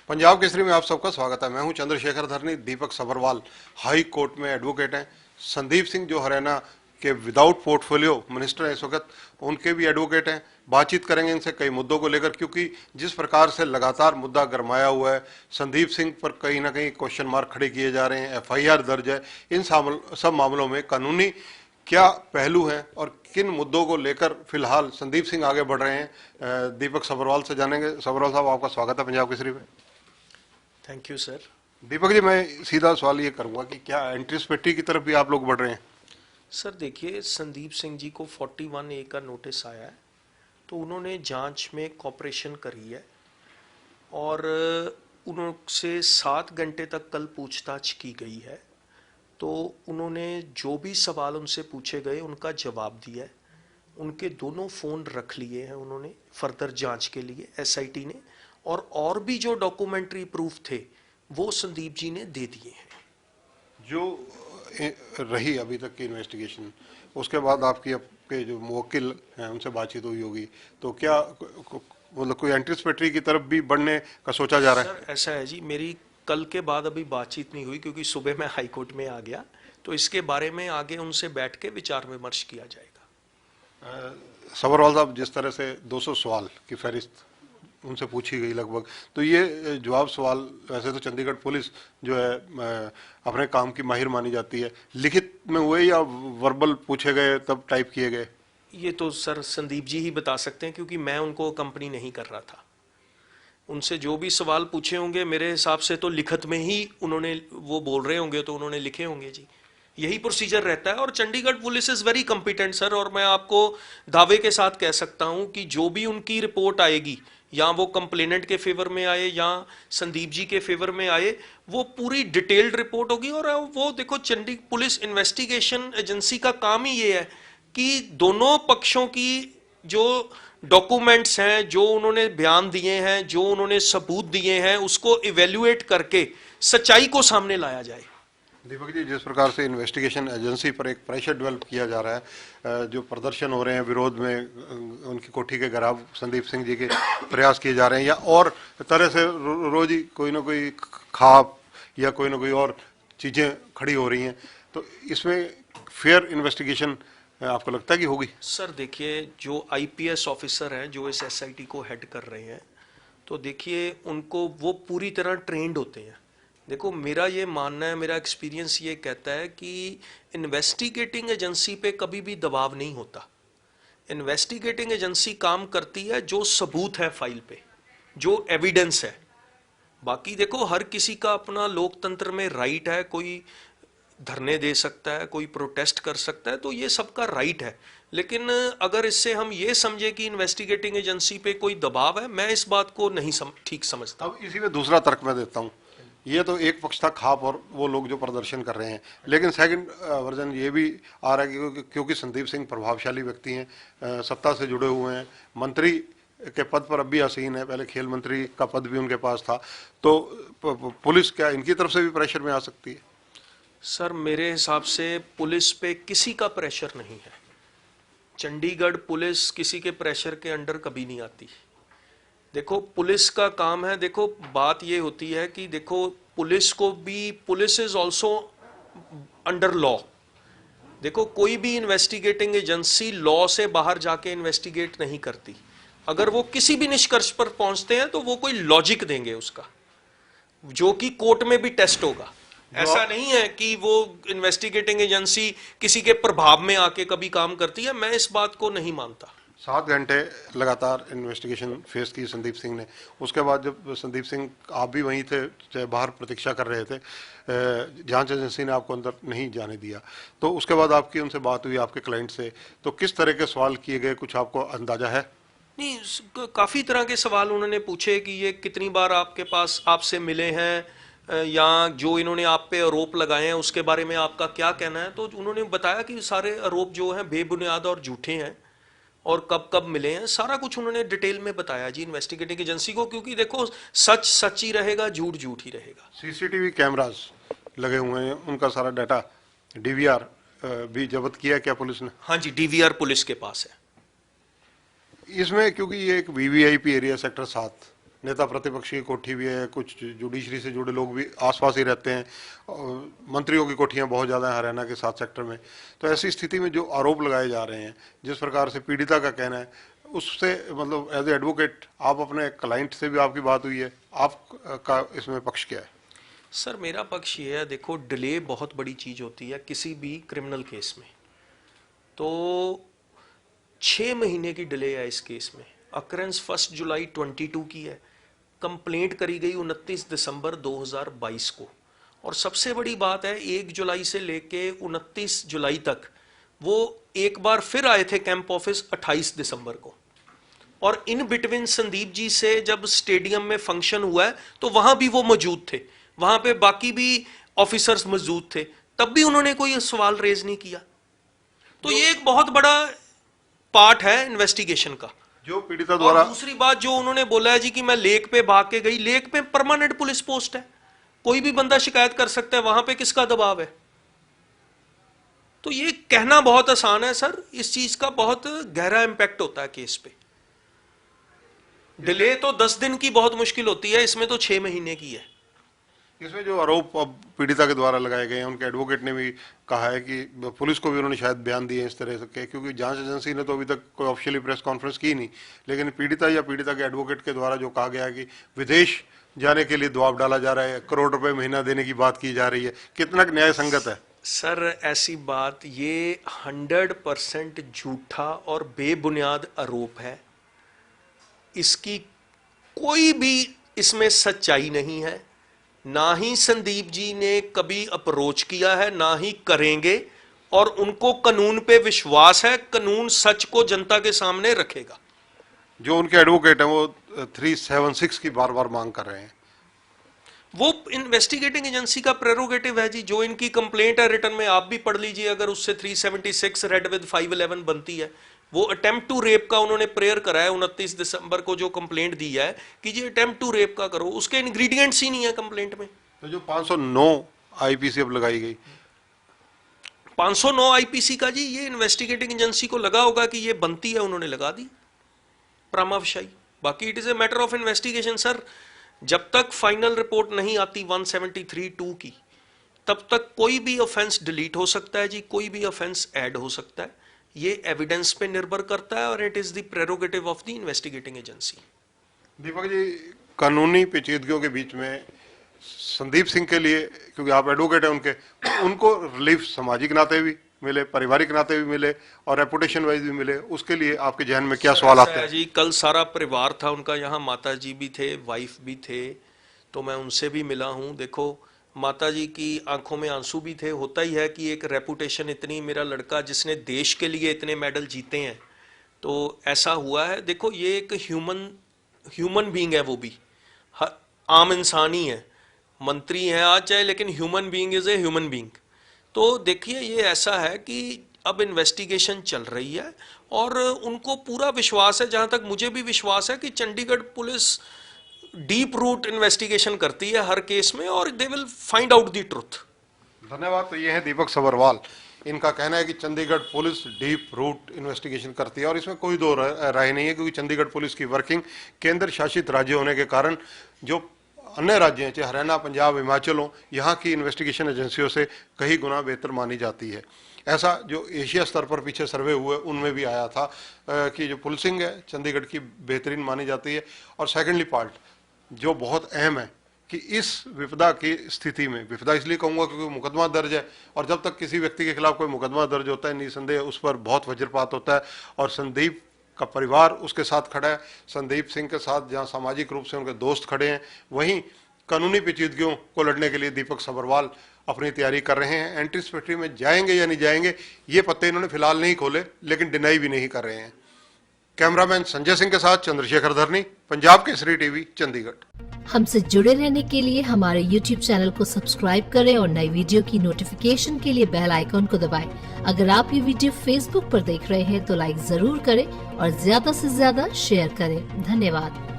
पंजाब केसरी में आप सबका स्वागत है। मैं हूं चंद्रशेखर धरनी। दीपक सभरवाल हाई कोर्ट में एडवोकेट हैं। संदीप सिंह जो हरियाणा के विदाउट पोर्टफोलियो मिनिस्टर हैं इस वक्त, उनके भी एडवोकेट हैं। बातचीत करेंगे इनसे कई मुद्दों को लेकर, क्योंकि जिस प्रकार से लगातार मुद्दा गरमाया हुआ है, संदीप सिंह पर कहीं ना कहीं क्वेश्चन मार्क खड़े किए जा रहे हैं, एफआईआर दर्ज है। इन सब मामलों में कानूनी क्या पहलू हैं और किन मुद्दों को लेकर फिलहाल संदीप सिंह आगे बढ़ रहे हैं, दीपक सभरवाल से जानेंगे। सभरवाल साहब, आपका स्वागत है पंजाब केसरी में। Thank you sir. Deepak ji, मैं सीधा सवाल ये करूंगा कि क्या एंटीसिपेटरी की तरफ भी आप लोग बढ़ रहे हैं? सर देखिए, संदीप सिंह जी को 41A का नोटिस आया है, तो उन्होंने जांच में कॉपरेशन करी है और उनसे 7 घंटे तक कल पूछताछ की गई है। तो उन्होंने जो भी सवाल उनसे पूछे गए उनका जवाब दिया है। उनके दोनों फ़ोन रख लिए हैं उन्होंने फर्दर जांच के लिए एसआईटी ने, और भी जो डॉक्यूमेंट्री प्रूफ थे वो संदीप जी ने दे दिए हैं। जो रही अभी तक की इन्वेस्टिगेशन, उसके बाद आपके जो मुवक्किल हैं उनसे बातचीत हुई होगी, तो क्या मतलब कोई एंटीसिपेटरी की तरफ भी बढ़ने का सोचा जा रहा है? सर ऐसा है जी, मेरी कल के बाद अभी बातचीत नहीं हुई क्योंकि सुबह मैं हाई कोर्ट में आ गया, तो इसके बारे में आगे उनसे बैठ के विचार विमर्श किया जाएगा। सभरवाल साहब, जिस तरह से 200 सवाल की फहरिस्त उनसे पूछी गई लगभग, तो ये जवाब सवाल, वैसे तो चंडीगढ़ पुलिस जो है अपने काम की माहिर मानी जाती है, लिखित में हुए या वर्बल पूछे गए तब टाइप किए गए? ये तो सर संदीप जी ही बता सकते हैं क्योंकि मैं उनको कंपनी नहीं कर रहा था। उनसे जो भी सवाल पूछे होंगे मेरे हिसाब से तो लिखित में ही उन्होंने, वो बोल रहे होंगे तो उन्होंने लिखे होंगे जी। यही प्रोसीजर रहता है और Chandigarh police is very competent sir, और मैं आपको दावे के साथ कह सकता हूं कि जो भी उनकी रिपोर्ट आएगी, या वो कंप्लेनेंट के फेवर में आए या संदीप जी के फेवर में आए, वो पूरी डिटेल्ड रिपोर्ट होगी। और वो देखो, चंडीगढ़ पुलिस इन्वेस्टिगेशन एजेंसी का काम ही ये है कि दोनों पक्षों की जो डॉक्यूमेंट्स हैं, जो उन्होंने बयान दिए हैं, जो उन्होंने सबूत दिए हैं, उसको इवेल्युएट करके सच्चाई को सामने लाया जाए। दीपक जी, जिस प्रकार से इन्वेस्टिगेशन एजेंसी पर एक प्रेशर डेवलप किया जा रहा है, जो प्रदर्शन हो रहे हैं विरोध में, उनकी कोठी के घेराव संदीप सिंह जी के प्रयास किए जा रहे हैं, या और तरह से रोज ही कोई ना कोई खाप या कोई ना कोई और चीज़ें खड़ी हो रही हैं, तो इसमें फेयर इन्वेस्टिगेशन आपको लगता है कि होगी? सर देखिए, जो आईपीएस ऑफिसर हैं जो इस एसआईटी को हेड कर रहे हैं, तो देखिए उनको, वो पूरी तरह ट्रेंड होते हैं। देखो, मेरा ये मानना है, मेरा एक्सपीरियंस ये कहता है कि इन्वेस्टिगेटिंग एजेंसी पे कभी भी दबाव नहीं होता। इन्वेस्टिगेटिंग एजेंसी काम करती है जो सबूत है फाइल पे, जो एविडेंस है। बाकी देखो, हर किसी का अपना लोकतंत्र में राइट है, कोई धरने दे सकता है, कोई प्रोटेस्ट कर सकता है, तो ये सबका राइट है। लेकिन अगर इससे हम ये समझे कि इन्वेस्टिगेटिंग एजेंसी पे कोई दबाव है, मैं इस बात को नहीं ठीक समझता। अब इसी में दूसरा तर्क मैं देता हूँ। ये तो एक पक्ष था, खाप और वो लोग जो प्रदर्शन कर रहे हैं, लेकिन सेकंड वर्जन ये भी आ रहा है कि क्योंकि संदीप सिंह प्रभावशाली व्यक्ति हैं, सत्ता से जुड़े हुए हैं, मंत्री के पद पर अब भी आसीन है, पहले खेल मंत्री का पद भी उनके पास था, तो पुलिस क्या इनकी तरफ से भी प्रेशर में आ सकती है? सर मेरे हिसाब से पुलिस पे किसी का प्रेशर नहीं है। चंडीगढ़ पुलिस किसी के प्रेशर के अंडर कभी नहीं आती। देखो, पुलिस का काम है, देखो बात ये होती है कि देखो, पुलिस को भी, police is also under law. देखो, कोई भी इन्वेस्टिगेटिंग एजेंसी लॉ से बाहर जाके इन्वेस्टिगेट नहीं करती। अगर वो किसी भी निष्कर्ष पर पहुंचते हैं तो वो कोई लॉजिक देंगे उसका, जो कि कोर्ट में भी टेस्ट होगा। ऐसा नहीं है कि वो इन्वेस्टिगेटिंग एजेंसी किसी के प्रभाव में आके कभी काम करती है, मैं इस बात को नहीं मानता। 7 घंटे लगातार इन्वेस्टिगेशन फेस की संदीप सिंह ने। उसके बाद जब संदीप सिंह, आप भी वहीं थे, चाहे बाहर प्रतीक्षा कर रहे थे, जांच एजेंसी ने आपको अंदर नहीं जाने दिया, तो उसके बाद आपकी उनसे बात हुई आपके क्लाइंट से, तो किस तरह के सवाल किए गए, कुछ आपको अंदाजा है? नहीं, काफी तरह के सवाल उन्होंने पूछे कि ये कितनी बार आपके पास, आपसे मिले हैं, या जो इन्होंने आप पे आरोप लगाए हैं उसके बारे में आपका क्या कहना है। तो उन्होंने बताया कि सारे आरोप जो हैं बेबुनियाद और झूठे हैं, और कब कब मिले हैं, सारा कुछ उन्होंने डिटेल में बताया जी इन्वेस्टिगेटिंग एजेंसी को, क्योंकि देखो, सच सच ही रहेगा, झूठ झूठ ही रहेगा। सीसीटीवी कैमरास लगे हुए हैं, उनका सारा डाटा, डीवीआर भी जब्त किया क्या पुलिस ने? हाँ जी, डीवीआर पुलिस के पास है। इसमें क्योंकि ये एक वीवीआईपी एरिया सेक्टर 7 नेता प्रतिपक्ष की कोठी भी है, कुछ जुडिशरी से जुड़े लोग भी आसपास ही रहते हैं, और मंत्रियों की कोठियां बहुत ज़्यादा हैं हरियाणा के 7 सेक्टर में। तो ऐसी स्थिति में जो आरोप लगाए जा रहे हैं, जिस प्रकार से पीड़िता का कहना है, उससे मतलब एज ए एडवोकेट आप अपने क्लाइंट से भी आपकी बात हुई है, आपका इसमें पक्ष क्या है? सर मेरा पक्ष ये है, देखो डिले बहुत बड़ी चीज़ होती है किसी भी क्रिमिनल केस में। तो 6 महीने की डिले है इस केस में। अकरेंस 1 जुलाई 22 की है, कंप्लेंट करी गई 29 दिसंबर 2022 को, और सबसे बड़ी बात है 1 जुलाई से लेके 29 जुलाई तक वो एक बार फिर आए थे कैंप ऑफिस 28 दिसंबर को, और इन बिटवीन संदीप जी से जब स्टेडियम में फंक्शन हुआ है तो वहां भी वो मौजूद थे, वहां पे बाकी भी ऑफिसर्स मौजूद थे, तब भी उन्होंने कोई सवाल रेज नहीं किया। तो ये एक बहुत बड़ा पार्ट है इन्वेस्टिगेशन का। जो पीड़िता द्वारा, और दूसरी बात जो उन्होंने बोला है जी कि मैं लेक पे भाग के गई, लेक पे परमानेंट पुलिस पोस्ट है, कोई भी बंदा शिकायत कर सकता है, वहां पे किसका दबाव है? तो ये कहना बहुत आसान है सर, इस चीज का बहुत गहरा इंपैक्ट होता है केस पे। डिले तो 10 दिन की बहुत मुश्किल होती है, इसमें तो 6 महीने की है। इसमें जो आरोप अब पीड़िता के द्वारा लगाए गए हैं, उनके एडवोकेट ने भी कहा है कि पुलिस को भी उन्होंने शायद बयान दिए इस तरह के, क्योंकि जांच एजेंसी ने तो अभी तक कोई ऑफिशियली प्रेस कॉन्फ्रेंस की नहीं, लेकिन पीड़िता या पीड़िता के एडवोकेट के द्वारा जो कहा गया है कि विदेश जाने के लिए दबाव डाला जा रहा है, करोड़ रुपए महीना देने की बात की जा रही है, कितना न्याय संगत है? सर ऐसी बात, ये 100% झूठा और बेबुनियाद आरोप है। इसकी कोई भी इसमें सच्चाई नहीं है, ना ही संदीप जी ने कभी अप्रोच किया है, ना ही करेंगे, और उनको कानून पे विश्वास है, कानून सच को जनता के सामने रखेगा। जो उनके एडवोकेट हैं वो 376 की बार बार मांग कर रहे हैं। वो इन्वेस्टिगेटिंग एजेंसी का प्रेरोगेटिव है जी, जो इनकी कंप्लेंट है रिटर्न में आप भी पढ़ लीजिए, अगर उससे 376 रेड विद 511 बनती है। वो अटेम्प्ट टू रेप का उन्होंने प्रेयर करा है 29 दिसंबर को, जो कंप्लेंट दी है कि जी अटेम्प्ट टू रेप का करो, उसके इंग्रेडिएंट्स ही नहीं है कंप्लेंट में। तो जो 509 आईपीसी अब लगाई गई, 509 आईपीसी का जी, ये इन्वेस्टिगेटिंग एजेंसी को लगा होगा कि ये बनती है, उन्होंने लगा दी प्रामावशाई। बाकी it is a matter of investigation sir. जब तक फाइनल रिपोर्ट नहीं आती 173(2) की, तब तक कोई भी ऑफेंस डिलीट हो सकता है जी, कोई भी ऑफेंस ऐड हो सकता है। ये एविडेंस पे निर्भर करता है, और it is the prerogative of the investigating agency. Deepak ji, कानूनी पेचीदगियों के बीच में संदीप सिंह के लिए, क्योंकि आप एडवोकेट हैं उनके, उनको रिलीफ सामाजिक नाते भी मिले, पारिवारिक नाते भी मिले, और रेपुटेशन वाइज भी मिले, उसके लिए आपके जहन में क्या सवाल आते हैं? जी कल सारा परिवार था उनका यहाँ, माता जी भी थे, वाइफ भी थे, तो मैं उनसे भी मिला हूँ। देखो माता जी की आंखों में आंसू भी थे। होता ही है कि एक रेपुटेशन, इतनी, मेरा लड़का जिसने देश के लिए इतने मेडल जीते हैं, तो ऐसा हुआ है। देखो ये एक ह्यूमन बीइंग है, वो भी आम इंसान ही है, मंत्री हैं आज चाहे, लेकिन human being is a human being. तो देखिए ये ऐसा है कि अब इन्वेस्टिगेशन चल रही है, और उनको पूरा विश्वास है, जहां तक मुझे भी विश्वास है, कि Chandigarh police deep root investigation करती है हर केस में, और they will find out the truth. धन्यवाद। तो ये है दीपक सभरवाल, इनका कहना है कि Chandigarh police deep root investigation करती है, और इसमें कोई दो राय नहीं है, क्योंकि चंडीगढ़ पुलिस की वर्किंग केंद्र शासित राज्य होने के कारण जो अन्य राज्य हैं, चाहे हरियाणा, पंजाब, हिमाचल हो, यहाँ की इन्वेस्टिगेशन एजेंसियों से कई गुना बेहतर मानी जाती है। ऐसा जो एशिया स्तर पर पीछे सर्वे हुए उनमें भी आया था कि जो पुलिसिंग है चंडीगढ़ की बेहतरीन मानी जाती है। और सेकेंडली पार्ट जो बहुत अहम है कि इस विपदा की स्थिति में, विपदा इसलिए कहूँगा क्योंकि मुकदमा दर्ज है, और जब तक किसी व्यक्ति के खिलाफ कोई मुकदमा दर्ज होता है, निसंदेह उस पर बहुत वज्रपात होता है, और संदीप का परिवार उसके साथ खड़ा है, संदीप सिंह के साथ जहां सामाजिक रूप से उनके दोस्त खड़े हैं, वहीं कानूनी पेचीदगियों को लड़ने के लिए दीपक सभरवाल अपनी तैयारी कर रहे हैं। एंटीसिपेटरी में जाएंगे या नहीं जाएंगे ये पत्ते इन्होंने फिलहाल नहीं खोले, लेकिन डिनाई भी नहीं कर रहे हैं। कैमरामैन संजय सिंह के साथ चंद्रशेखर धरनी, पंजाब केसरी टीवी, चंडीगढ़। हमसे जुड़े रहने के लिए हमारे YouTube चैनल को सब्सक्राइब करें और नई वीडियो की नोटिफिकेशन के लिए बेल आइकॉन को दबाएं। अगर आप ये वीडियो Facebook पर देख रहे हैं तो लाइक जरूर करें और ज्यादा से ज्यादा शेयर करें। धन्यवाद।